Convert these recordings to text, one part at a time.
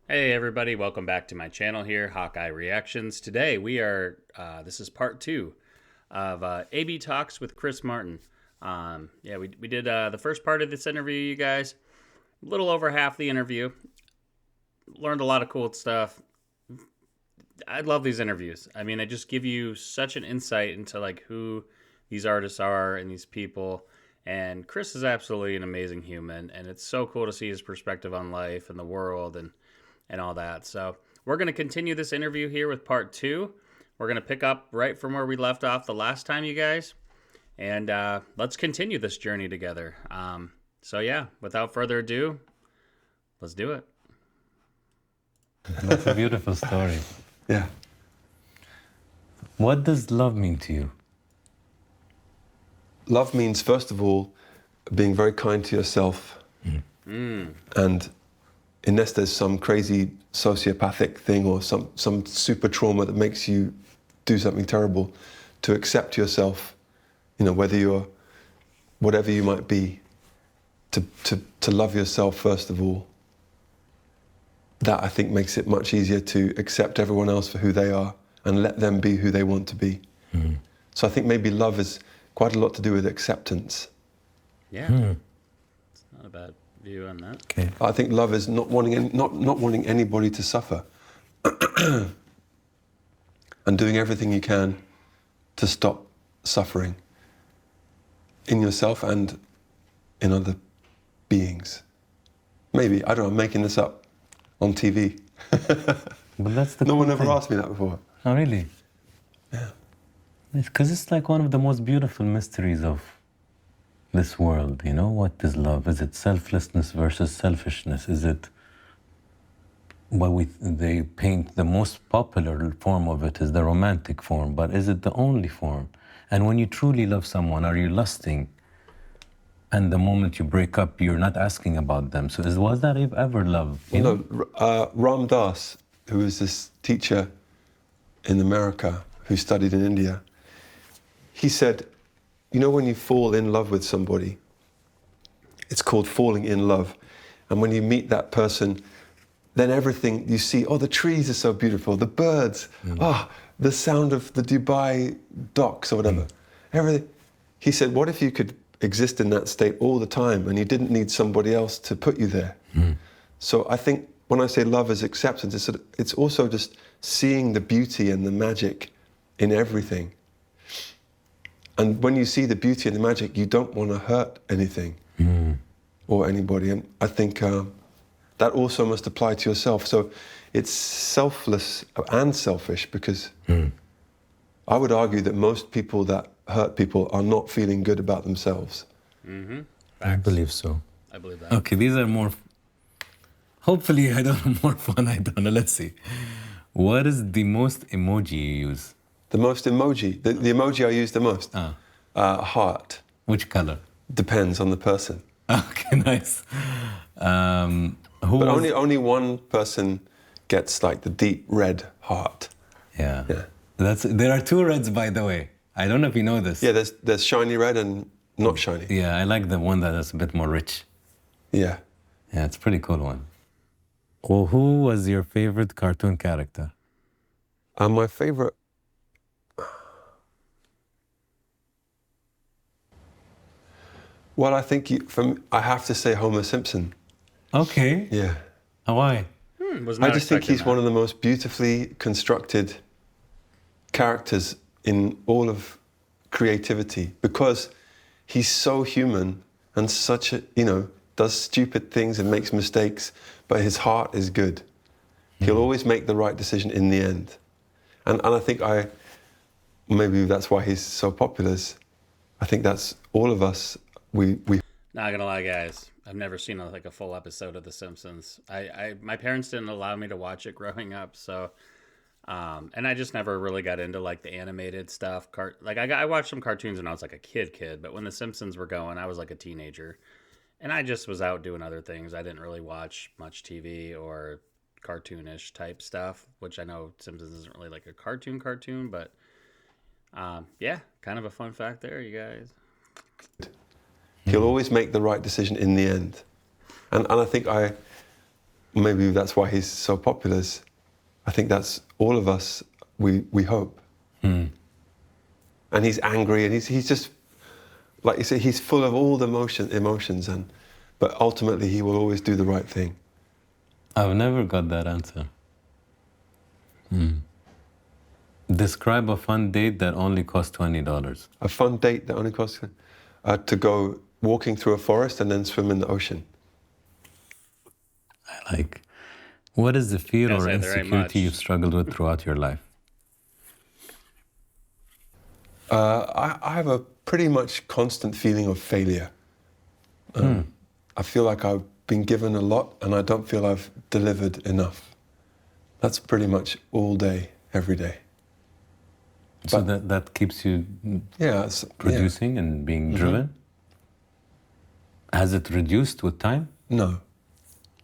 Hey everybody, welcome back to my channel here, Hawkeye Reactions. Today this is part two of AB Talks with Chris Martin. We did the first part of this interview, you guys. A little over half the interview. Learned a lot of cool stuff. I love these interviews. I mean, they just give you such an insight into like who these artists are and these people. And Chris is absolutely an amazing human, and it's so cool to see his perspective on life and the world and all that. So we're going to continue this interview here with part two. We're going to pick up right from where we left off the last time, you guys. And let's continue this journey together. Without further ado, let's do it. That's a beautiful story. Yeah. What does love mean to you? Love means, first of all, being very kind to yourself. And unless there's some crazy sociopathic thing or some super trauma that makes you do something terrible, to accept yourself, whether you're whatever you might be, to love yourself first of all. That, I think, makes it much easier to accept everyone else for who they are and let them be who they want to be. So I think maybe love is quite a lot to do with acceptance. Yeah, it's not a bad view on that. Okay. I think love is not wanting anybody to suffer and doing everything you can to stop suffering in yourself and in other beings. Maybe, I don't know, I'm making this up on TV. But that's the No one cool ever thing. asked me that before. Oh, really? Yeah. Because it's like one of the most beautiful mysteries of this world, What is love? Is it selflessness versus selfishness? Is it they paint the most popular form of it is the romantic form, but is it the only form? And when you truly love someone, are you lusting? And the moment you break up, you're not asking about them. So was that ever love? Ram Dass, who was this teacher in America who studied in India, he said, when you fall in love with somebody, it's called falling in love. And when you meet that person, then everything you see, the trees are so beautiful, the birds, the sound of the Dubai docks or whatever, everything. He said, what if you could exist in that state all the time and you didn't need somebody else to put you there? So I think when I say love is acceptance, it's also just seeing the beauty and the magic in everything. And when you see the beauty and the magic, you don't want to hurt anything or anybody. And I think that also must apply to yourself. So it's selfless and selfish, because I would argue that most people that hurt people are not feeling good about themselves. I believe so. I believe that. Okay, these are more... Hopefully, I don't know, more fun. I don't know. Let's see. What is the most emoji you use? The most emoji, the emoji I use the most? Heart. Which color? Depends on the person. Okay, nice. But only one person gets like the deep red heart. Yeah. Yeah. There are two reds, by the way. I don't know if you know this. Yeah, there's shiny red and not shiny. Yeah, I like the one that is a bit more rich. Yeah. Yeah, it's a pretty cool one. Well, who was your favorite cartoon character? My favorite... Well, I think I have to say Homer Simpson. Okay. Yeah. Why? I just think he's one of the most beautifully constructed characters in all of creativity, because he's so human and does stupid things and makes mistakes, but his heart is good. He'll always make the right decision in the end. And I think maybe that's why he's so popular. I think that's all of us. Not gonna lie, guys, I've never seen a full episode of The Simpsons. My parents didn't allow me to watch it growing up, so and I just never really got into like the animated stuff. I watched some cartoons when I was like a kid, but when The Simpsons were going, I was like a teenager, and I just was out doing other things. I didn't really watch much TV or cartoonish type stuff, which I know Simpsons isn't really like a cartoon, but kind of a fun fact there, you guys. He'll always make the right decision in the end. And I think maybe that's why he's so popular. I think that's all of us, we hope. And he's angry, and he's just, like you say, he's full of all the emotions, but ultimately he will always do the right thing. I've never got that answer. Describe a fun date that only cost $20. A fun date that only costs to go walking through a forest and then swim in the ocean. I like. What is the fear Can't or say very insecurity much. you've struggled with throughout your life? I have a pretty much constant feeling of failure. I feel like I've been given a lot and I don't feel I've delivered enough. That's pretty much all day, every day. So that keeps you Yeah, producing and being driven? Has it reduced with time? No.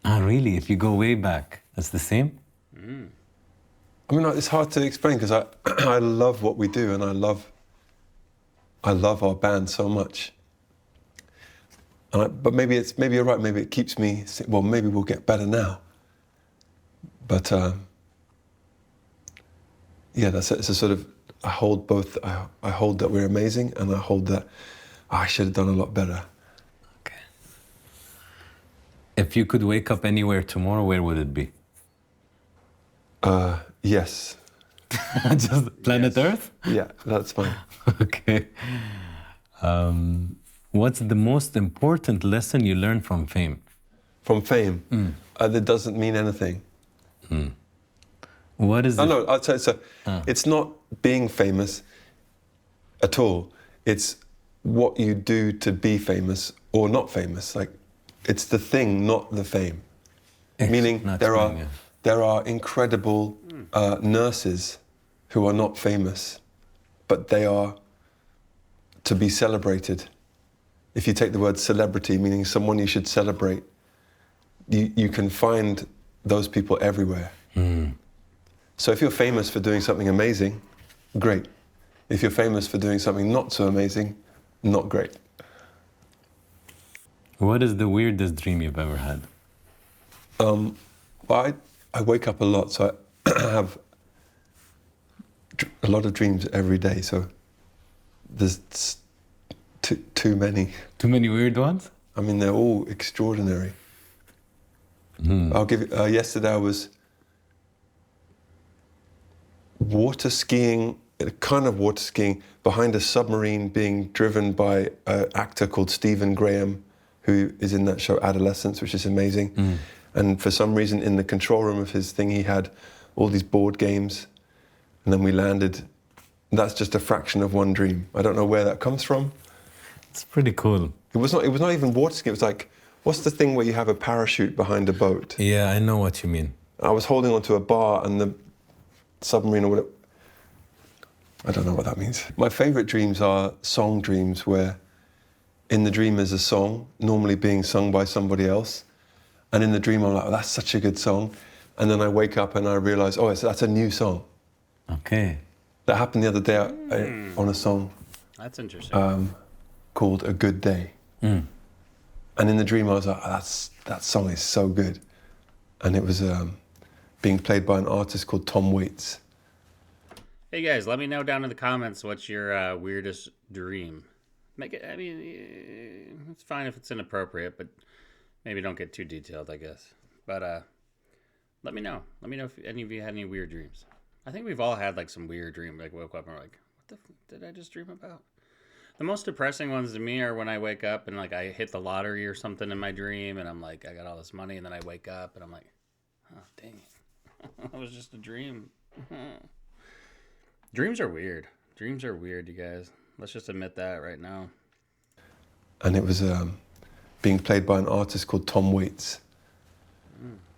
Ah, really? If you go way back, it's the same? I mean, it's hard to explain because I love what we do and I love our band so much. But maybe you're right. Maybe it keeps me. Well, maybe we'll get better now. But yeah, it's a sort of. I hold both. I hold that we're amazing, and I hold that I should have done a lot better. Okay. If you could wake up anywhere tomorrow, where would it be? Yes. Just planet Earth? Yeah, that's fine. Okay. What's the most important lesson you learned from fame? From fame, that doesn't mean anything. What is it? No, I'd say so. It's not being famous at all. It's what you do to be famous or not famous. Like, it's the thing, not the fame. Meaning there are incredible nurses who are not famous, but they are to be celebrated. If you take the word celebrity, meaning someone you should celebrate, you can find those people everywhere. So if you're famous for doing something amazing, great. If you're famous for doing something not so amazing, not great. What is the weirdest dream you've ever had? Well, I wake up a lot, so I have a lot of dreams every day, so there's too many. Too many weird ones? I mean, they're all extraordinary. I'll give you, yesterday I was water skiing, kind of water skiing, behind a submarine being driven by an actor called Stephen Graham, who is in that show Adolescence, which is amazing. And for some reason, in the control room of his thing, he had all these board games. And then we landed. That's just a fraction of one dream. I don't know where that comes from. It's pretty cool. It was not even water skiing. It was like, what's the thing where you have a parachute behind a boat? Yeah, I know what you mean. I was holding onto a bar and the submarine or whatever. I don't know what that means. My favorite dreams are song dreams where in the dream is a song, normally being sung by somebody else. And in the dream, I'm like, oh, that's such a good song. And then I wake up and I realize, oh, that's a new song. Okay. That happened the other day on a song. That's interesting. Called A Good Day. And in the dream, I was like, oh, that song is so good. And it was being played by an artist called Tom Waits. Hey guys, let me know down in the comments what's your weirdest dream. It's fine if it's inappropriate, but maybe don't get too detailed, I guess. But let me know. Let me know if any of you had any weird dreams. I think we've all had like some weird dream. Like woke up and we're like, what the did I just dream about? The most depressing ones to me are when I wake up and like I hit the lottery or something in my dream, and I'm like, I got all this money, and then I wake up and I'm like, oh dang it, that was just a dream. Dreams are weird. Dreams are weird, you guys. Let's just admit that right now. And it was being played by an artist called Tom Waits.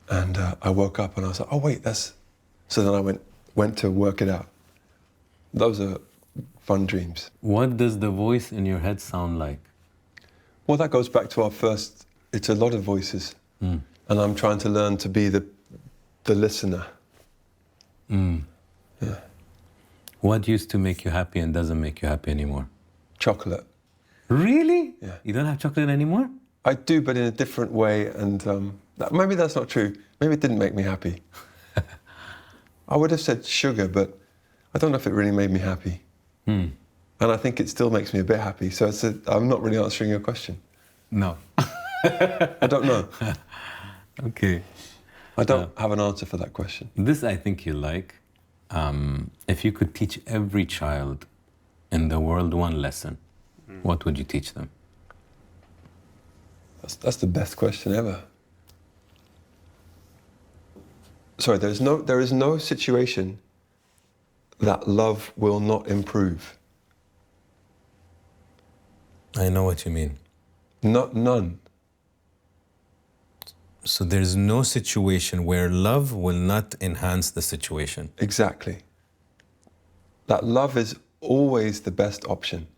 And I woke up and I was like, oh wait, that's... So then I went to work it out. Those are fun dreams. What does the voice in your head sound like? Well, that goes back to our first... It's a lot of voices. And I'm trying to learn to be the listener. Yeah. What used to make you happy and doesn't make you happy anymore? Chocolate. Really? Yeah. You don't have chocolate anymore? I do, but in a different way. And maybe that's not true. Maybe it didn't make me happy. I would have said sugar, but I don't know if it really made me happy. And I think it still makes me a bit happy. So I'm not really answering your question. No. I don't know. Okay. I don't have an answer for that question. This I think you like. If you could teach every child in the world one lesson, what would you teach them? That's the best question ever. Sorry, there is no situation that love will not improve. I know what you mean. None. So there's no situation where love will not enhance the situation. Exactly. That love is always the best option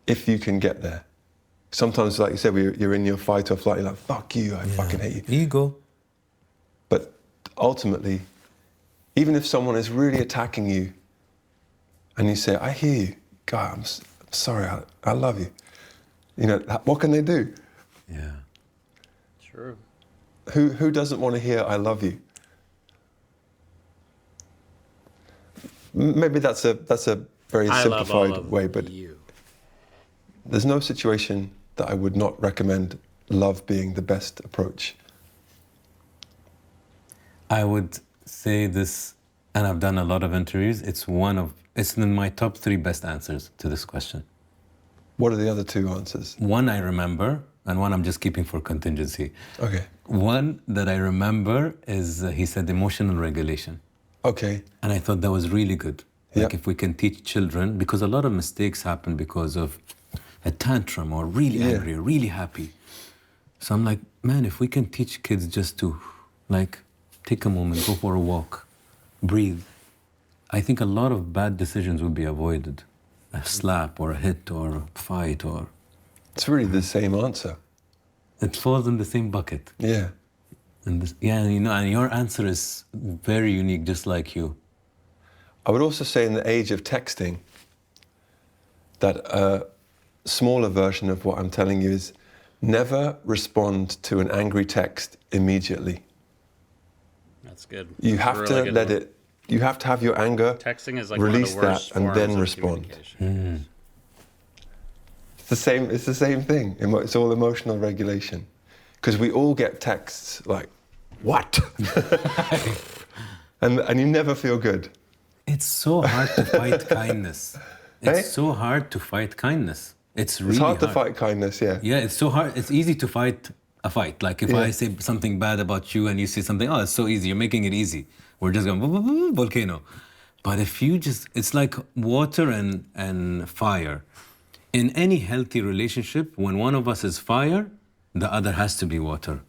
if you can get there. Sometimes, like you said, you're in your fight or flight, you're like, fuck you, I fucking hate you. Ego. But ultimately, even if someone is really attacking you and you say, I hear you, God, I'm sorry, I love you. You know, what can they do? Yeah. True. Who doesn't want to hear I love you? Maybe that's a very I love all simplified of way, but you. there's no situation that I would not recommend love being the best approach. I would say this, and I've done a lot of interviews, it's in my top 3 best answers to this question. What are the other 2 answers? One I remember, and one I'm just keeping for contingency. Okay. One that I remember is he said emotional regulation. Okay. And I thought that was really good. Like Yep. if we can teach children, because a lot of mistakes happen because of a tantrum or really angry or really happy. So I'm like, man, if we can teach kids just to like take a moment, go for a walk, breathe, I think a lot of bad decisions would be avoided. A slap or a hit or a fight or... It's really the same answer. It falls in the same bucket. Yeah. And this, yeah, you know, and your answer is very unique, just like you. I would also say in the age of texting that a smaller version of what I'm telling you is never respond to an angry text immediately. That's good. You That's have a to really good let one. it, you have to have your anger, Texting is like release one of the worst that, and forms then of respond. communication. It's the same thing. It's all emotional regulation. Because we all get texts like, what? and you never feel good. It's so hard to fight kindness. It's so hard to fight kindness. It's really It's hard to fight kindness, yeah. Yeah, it's so hard. It's easy to fight a fight. Like if Yeah. I say something bad about you and you say something, oh, it's so easy. You're making it easy. We're just going, volcano. But if you just, it's like water and fire. In any healthy relationship, when one of us is fire, the other has to be water.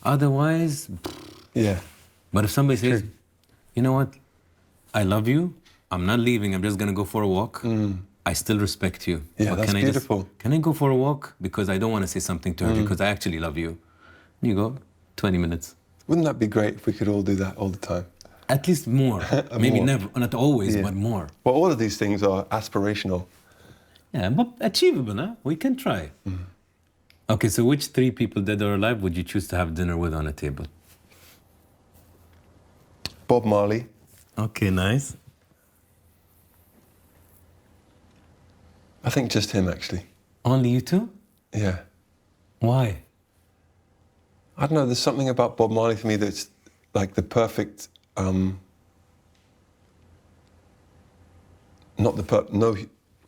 Otherwise, Yeah. but if somebody says, you know what, I love you, I'm not leaving, I'm just gonna go for a walk, I still respect you. Yeah, But that's beautiful. Can I go for a walk? Because I don't wanna say something to her because I actually love you. You go, 20 minutes. Wouldn't that be great if we could all do that all the time? At least more. Maybe More. never, not always, Yeah. but more. Well, all of these things are aspirational. Yeah, but achievable, huh? We can try. Okay, so which 3 people, dead or alive, would you choose to have dinner with on a table? Bob Marley, Okay, nice. I think just him actually. Only you 2? Yeah. Why? I don't know, there's something about Bob Marley for me that's like the perfect, no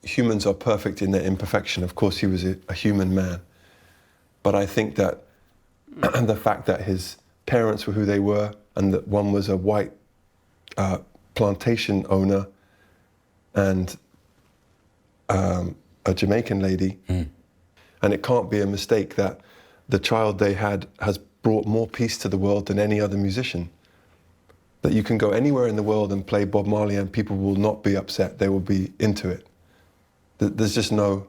humans are perfect in their imperfection. Of course, he was a human man. But I think that the fact that his parents were who they were and that one was a white plantation owner and a Jamaican lady, and it can't be a mistake that the child they had has brought more peace to the world than any other musician. That you can go anywhere in the world and play Bob Marley and people will not be upset, they will be into it. There's just no...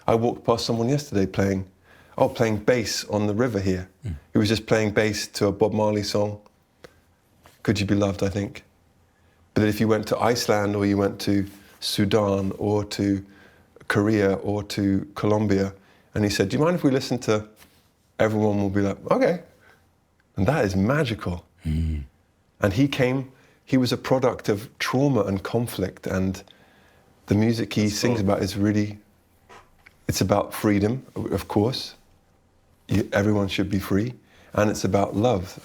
I walked past someone yesterday playing bass on the river here. He was just playing bass to a Bob Marley song. Could You Be Loved, I think. But if you went to Iceland or you went to Sudan or to Korea or to Colombia, and he said, do you mind if we listen to... Everyone will be like, okay. And that is magical. And he was a product of trauma and conflict, and the music he sings about is really, it's about freedom, of course. Everyone should be free. And it's about love.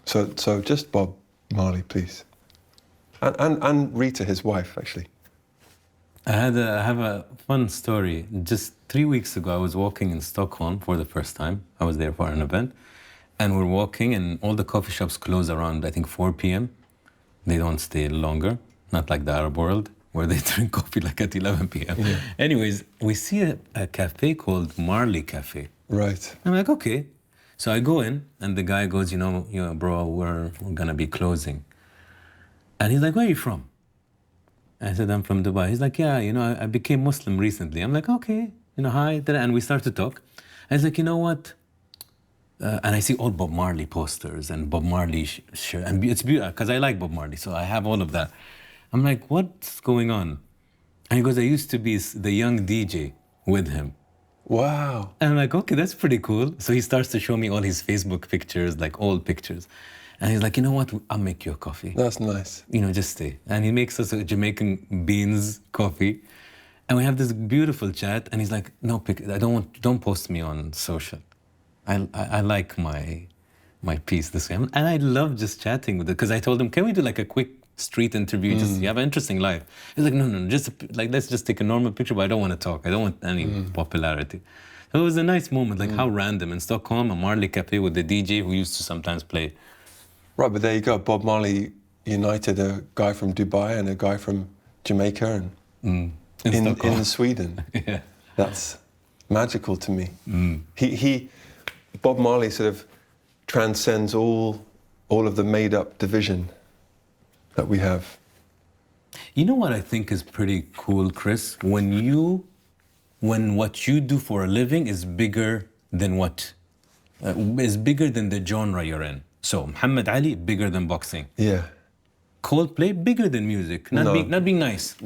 So just Bob Marley, please. And Rita, his wife, actually. I have a fun story. Just 3 weeks ago, I was walking in Stockholm for the first time. I was there for an event. And we're walking, and all the coffee shops close around, I think, 4 p.m. They don't stay longer, not like the Arab world, where they drink coffee like at 11 p.m. Yeah. Anyways, we see a cafe called Marley Cafe. Right. I'm like, okay. So I go in, and the guy goes, bro, we're gonna be closing. And he's like, where are you from? I said, I'm from Dubai. He's like, yeah, I became Muslim recently. I'm like, okay, hi. And we start to talk. And he's like, you know what? And I see all Bob Marley posters and Bob Marley shirt. And it's beautiful, because I like Bob Marley, so I have all of that. I'm like, what's going on? And he goes, I used to be the young DJ with him. Wow. And I'm like, okay, that's pretty cool. So he starts to show me all his Facebook pictures, like old pictures. And he's like, you know what? I'll make you a coffee. That's nice. Just stay. And he makes us a Jamaican beans coffee. And we have this beautiful chat. And he's like, no, don't post me on social. I like my piece this way. And I love just chatting with it. Because I told him, can we do like a quick street interview? You have an interesting life. He's like, no, just like, let's just take a normal picture, but I don't want to talk. I don't want any popularity. So it was a nice moment, like how random. In Stockholm, a Marley Cafe with the DJ who used to sometimes play. Right, but there you go. Bob Marley united a guy from Dubai and a guy from Jamaica and in Sweden. Yeah. That's magical to me. Bob Marley sort of transcends all of the made-up division that we have. You know what I think is pretty cool, Chris? When what you do for a living is bigger than the genre you're in. So Muhammad Ali, bigger than boxing. Yeah. Coldplay, bigger than music. Not being nice.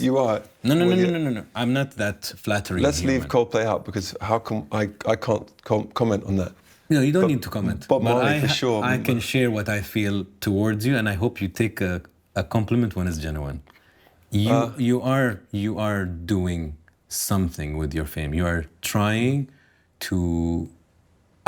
You are. No. I'm not that flattering. Let's leave Coldplay out, because how come I can't comment on that? No, you don't need to comment. Bob Marley, for sure. I can share what I feel towards you, and I hope you take a compliment when it's genuine. You are doing something with your fame. You are trying to.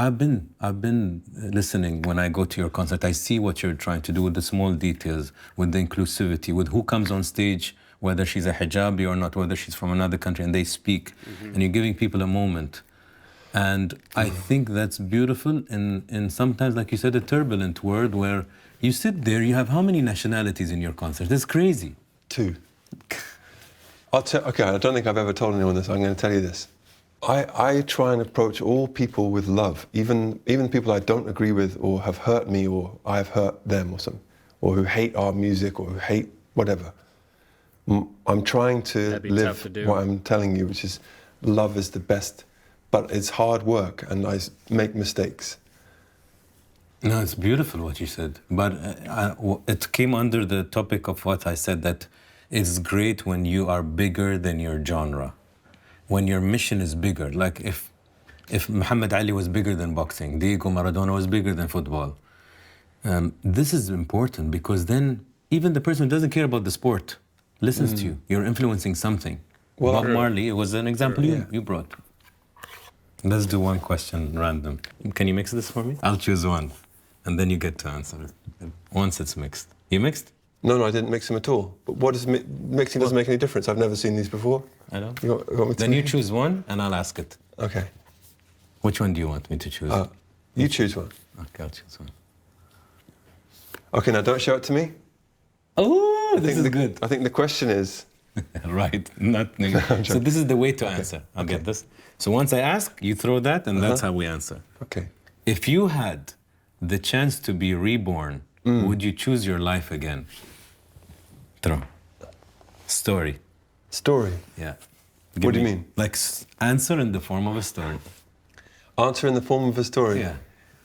I've been listening when I go to your concert. I see what you're trying to do with the small details, with the inclusivity, with who comes on stage, whether she's a hijabi or not, whether she's from another country, and they speak, and you're giving people a moment. And I think that's beautiful in sometimes, like you said, a turbulent world where you sit there, you have how many nationalities in your concert? That's crazy. 2. Okay, I don't think I've ever told anyone this. I'm going to tell you this. I try and approach all people with love, even people I don't agree with or have hurt me or I've hurt them or something, or who hate our music or who hate whatever. I'm trying to live what I'm telling you, which is love is the best, but it's hard work and I make mistakes. No, it's beautiful what you said, but it came under the topic of what I said, that it's great when you are bigger than your genre. When your mission is bigger, like if Muhammad Ali was bigger than boxing, Diego Maradona was bigger than football. This is important, because then even the person who doesn't care about the sport listens to you. You're influencing something. Well, Bob Marley was an example you brought. Let's do one question random. Can you mix this for me? I'll choose one, and then you get to answer it. Once it's mixed. You mixed? No, I didn't mix them at all. But what is mixing doesn't make any difference. I've never seen these before. I know. You want me to then you choose one, and I'll ask it. Okay. Which one do you want me to choose? You choose one. Okay, I'll choose one. Okay, now don't show it to me. Oh, this is good. I think the question is... Right, not... So this is the way to answer. I'll get this. So once I ask, you throw that, and that's how we answer. Okay. If you had the chance to be reborn, would you choose your life again? Throw. Story. Story? Yeah. What do you mean? Like answer in the form of a story. Answer in the form of a story? Yeah.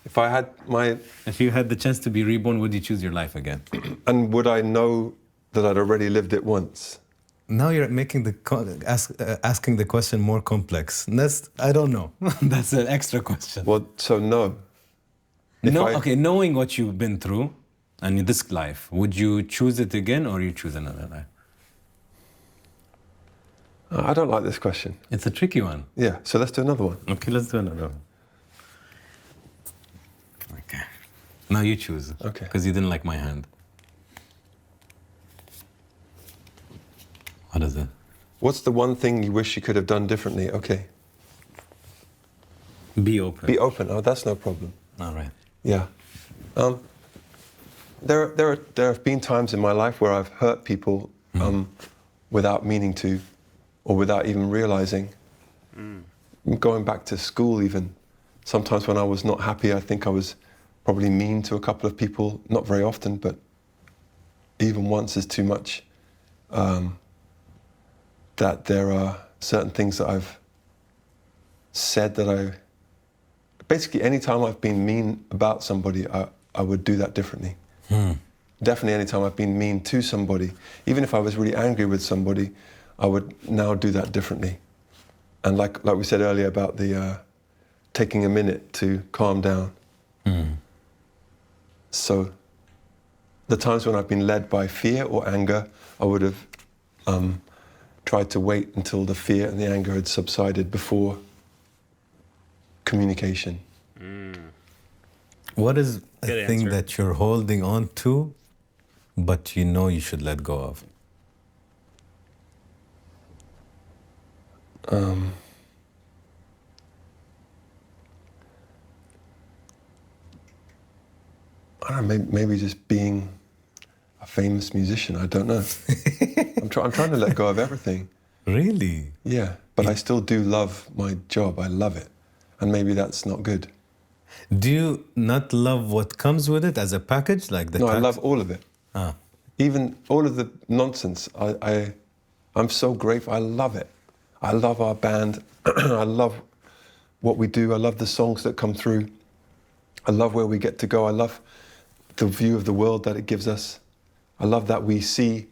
If you had the chance to be reborn, would you choose your life again? And would I know that I'd already lived it once? Now you're making asking the question more complex. I don't know. That's an extra question. Well, so no. Okay, knowing what you've been through and in this life, would you choose it again or you choose another life? I don't like this question. It's a tricky one. Yeah, so let's do another one. Okay, let's do another one. Okay. Now you choose. Okay. Because you didn't like my hand. What is it? What's the one thing you wish you could have done differently? Okay. Be open. Be open. Oh, that's no problem. All right. Yeah. There have been times in my life where I've hurt people without meaning to, or without even realizing. Going back to school even, sometimes when I was not happy, I think I was probably mean to a couple of people, not very often, but even once is too much. That there are certain things that I've said that basically any time I've been mean about somebody, I would do that differently. Definitely any time I've been mean to somebody, even if I was really angry with somebody, I would now do that differently. And like we said earlier about the taking a minute to calm down. So the times when I've been led by fear or anger, I would have tried to wait until the fear and the anger had subsided before communication. What is Good a thing answer. that you're holding on to, but you know you should let go of? I don't know, maybe just being a famous musician, I don't know. I'm trying to let go of everything. Really? Yeah, but I still do love my job. I love it. And maybe that's not good. Do you not love what comes with it as a package, like the No, I tax? love all of it. Ah. Even all of the nonsense. I'm so grateful. I love it. I love our band. I love what we do. I love the songs that come through. I love where we get to go. I love the view of the world that it gives us. I love that we see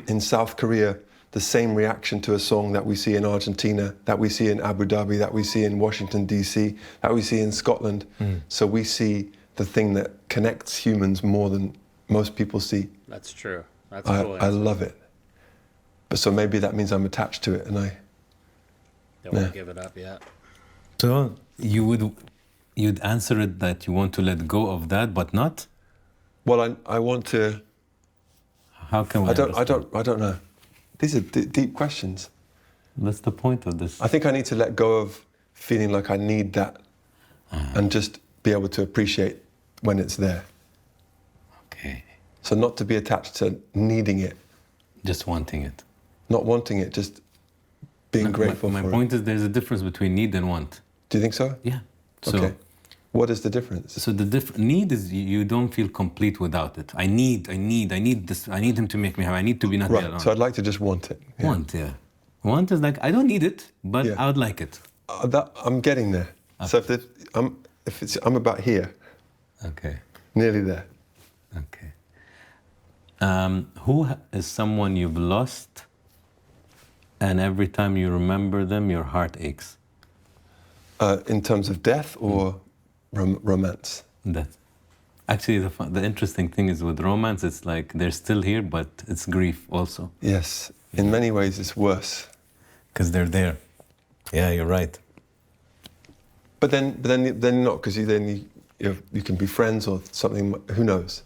in South Korea the same reaction to a song that we see in Argentina, that we see in Abu Dhabi, that we see in Washington, D.C., that we see in Scotland. So we see the thing that connects humans more than most people see. That's true. That's a cool I answer. love it. But so maybe that means I'm attached to it and Don't want to give it up yet. So you'd answer it that you want to let go of that, but not? well, I want to, How can we I don't know. These are deep questions. That's the point of this. I think I need to let go of feeling like I need that and just be able to appreciate when it's there. Okay. So not to be attached to needing it, Just wanting it. not wanting it, just being grateful my for point is there's a difference between need and want. it. Do you think so? Yeah. So, Okay. What is the difference? So the need is you don't feel complete without it. I need this. I need him to make me happy. I need to be not be alone. Right, so I'd like to just want it. Yeah. Want is like, I don't need it, but Yeah. I would like it. I'm getting there. So I'm about here, Okay. nearly there. Okay. Who is someone you've lost and every time you remember them, your heart aches? In terms of death or romance? That. Actually, the interesting thing is with romance, it's like they're still here, but it's grief also. Yes. In many ways, it's worse. Because they're there. Yeah, you're right. But then not, because you can be friends or something. Who knows?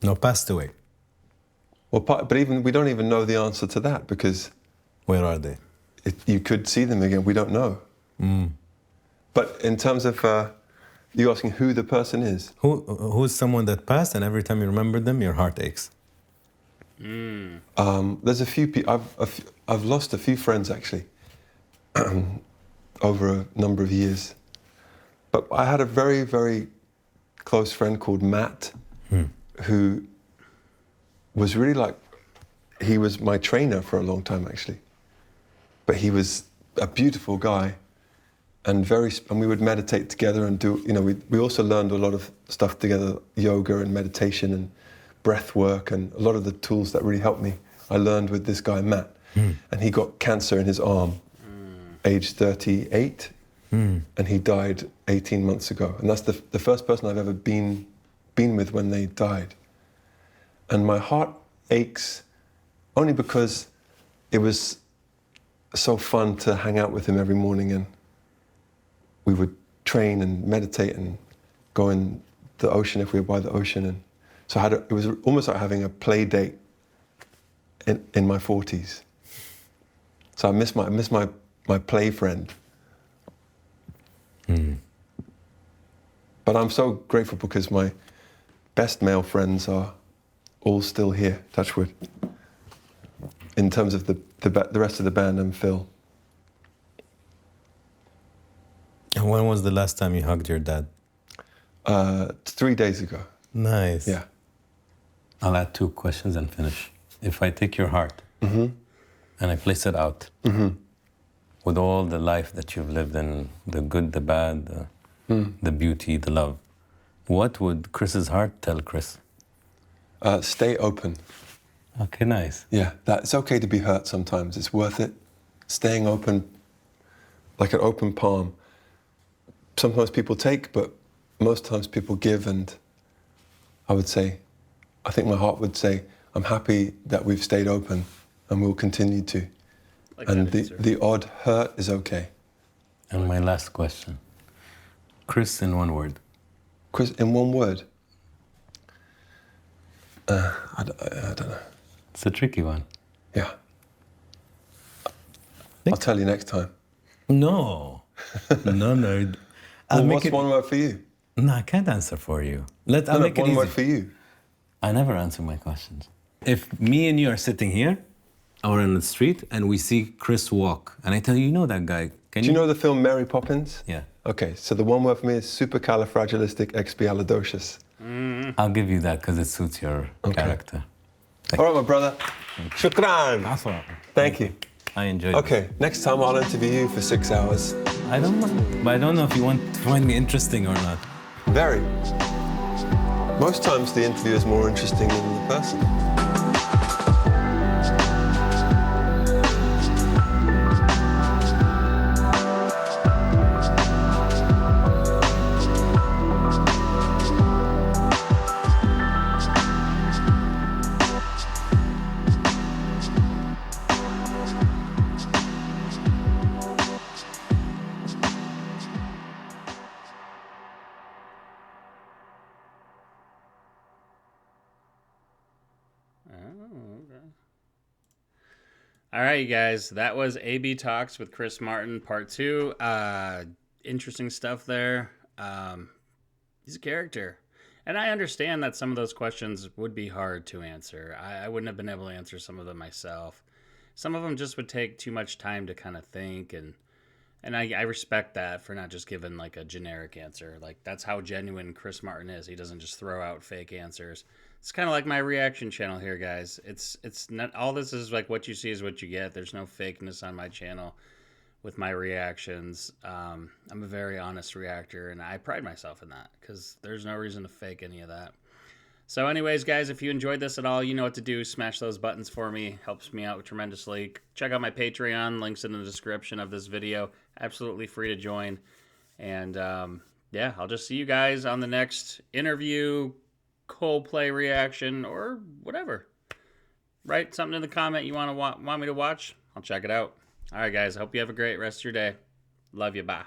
No, passed away. Well, but even we don't even know the answer to that because Where are they? you could see them again. We don't know. But in terms of you asking who the person is, Who's someone that passed and every time you remember them, your heart aches? there's a few people. I've lost a few friends actually over a number of years. But I had a very, very close friend called Matt, who was really like, he was my trainer for a long time actually. But he was a beautiful guy and we would meditate together and do, we also learned a lot of stuff together, yoga and meditation and breath work and a lot of the tools that really helped me I learned with this guy, Matt. And he got cancer in his arm, age 38. And he died 18 months ago. And that's the first person I've ever been with when they died. And my heart aches only because it was so fun to hang out with him every morning, and we would train and meditate and go in the ocean if we were by the ocean. And so it was almost like having a play date in my 40s. So I miss my play friend. But I'm so grateful because my best male friends are all still here, touch wood. In terms of the rest of the band and Phil. And when was the last time you hugged your dad? 3 days ago. Nice. Yeah. I'll add 2 questions and finish. If I take your heart and I place it out with all the life that you've lived in, the good, the bad, the beauty, the love, what would Chris's heart tell Chris? Stay open. Okay, nice. Yeah, it's okay to be hurt sometimes. It's worth it. Staying open, like an open palm. Sometimes people take, but most times people give. And I think my heart would say, I'm happy that we've stayed open and we'll continue to. Like and that answer. the odd hurt is okay. And my last question. Chris, in one word. Chris, in one word? I don't know. It's a tricky one. Yeah. I'll tell you next time. No. No. Well, what's one word for you? No, I can't answer for you. I'll make it one easy. word for you. I never answer my questions. If me and you are sitting here or in the street and we see Chris walk and I tell you, you know that guy. Do you know the film Mary Poppins? Yeah. Okay, so the one word for me is supercalifragilisticexpialidocious. I'll give you that because it suits your character. All right, my brother. Shukran. Awesome. Thank you. I enjoyed it. Okay, next time I'll interview you for 6 hours. I don't know, but I don't know if you want to find me interesting or not. Very. Most times the interview is more interesting than the person. All right, you guys, that was AB Talks with Chris Martin, part 2. Interesting stuff there. He's a character. And I understand that some of those questions would be hard to answer. I wouldn't have been able to answer some of them myself. Some of them just would take too much time to kind of think, and I respect that for not just giving like a generic answer. Like, that's how genuine Chris Martin is. He doesn't just throw out fake answers. It's kind of like my reaction channel here, guys. It's not, all this is like what you see is what you get. There's no fakeness on my channel with my reactions. I'm a very honest reactor, and I pride myself in that because there's no reason to fake any of that. So anyways, guys, if you enjoyed this at all, you know what to do. Smash those buttons for me. Helps me out tremendously. Check out my Patreon. Links in the description of this video. Absolutely free to join. And yeah, I'll just see you guys on the next interview, Coldplay reaction, or whatever. Write something in the comment you want me to watch. I'll check it out. All right, guys. I hope you have a great rest of your day. Love you. Bye.